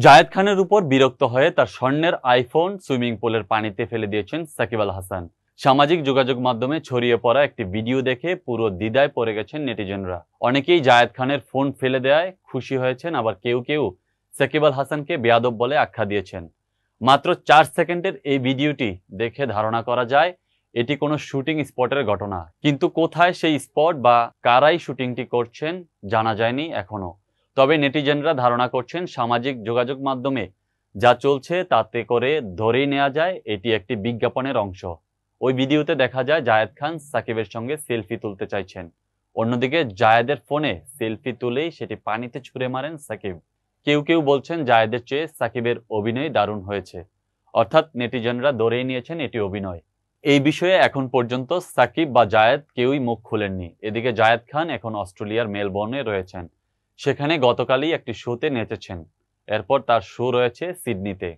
জায়েদ খানের উপর বিরক্ত হয়ে তার স্বর্ণের আইফোন সুইমিং পুলের পানিতে ফেলে দিয়েছেন সাকিব আল হাসান। সামাজিক যোগাযোগ মাধ্যমে ছড়িয়ে পড়া একটি ভিডিও দেখে পুরো দ্বিধায় পড়ে গেছেন নেটিজেনরা। অনেকেই জায়েদ খানের ফোন ফেলে দেওয়ায় খুশি হয়েছেন, আবার কেউ কেউ সাকিব আল হাসানকে বেয়াদব বলে আখ্যা দিয়েছেন। মাত্র 4 সেকেন্ডের এই ভিডিওটি দেখে ধারণা করা যায় এটি কোনো শুটিং স্পটের ঘটনা, কিন্তু কোথায় সেই স্পট বা কারাই শুটিংটি করছেন জানা যায়নি এখনো। তবে নেটিজেনরা ধারণা করছেন সামাজিক যোগাযোগ মাধ্যমে যা চলছে তাতে করে ধরেই নেওয়া যায় এটি একটি বিজ্ঞাপনের অংশ। ওই ভিডিওতে দেখা যায় জায়েদ খান সাকিবের সঙ্গে সেলফি তুলতে চাইছেন, অন্যদিকে জায়েদের ফোনে সেলফি তুলেই সেটি পানিতে ছুঁড়ে মারেন সাকিব। কেউ কেউ বলছেন জায়েদের চেয়ে সাকিবের অভিনয় দারুণ হয়েছে, অর্থাৎ নেটিজেনরা ধরেই নিয়েছেন এটি অভিনয়। এই বিষয়ে এখন পর্যন্ত সাকিব বা জায়েদ কেউই মুখ খুলেননি। এদিকে জায়েদ খান এখন অস্ট্রেলিয়ার মেলবোর্নে রয়েছেন, সেখানে গতকালই একটি শোতে নেচেছেন। এরপর তার শো রয়েছে সিডনিতে।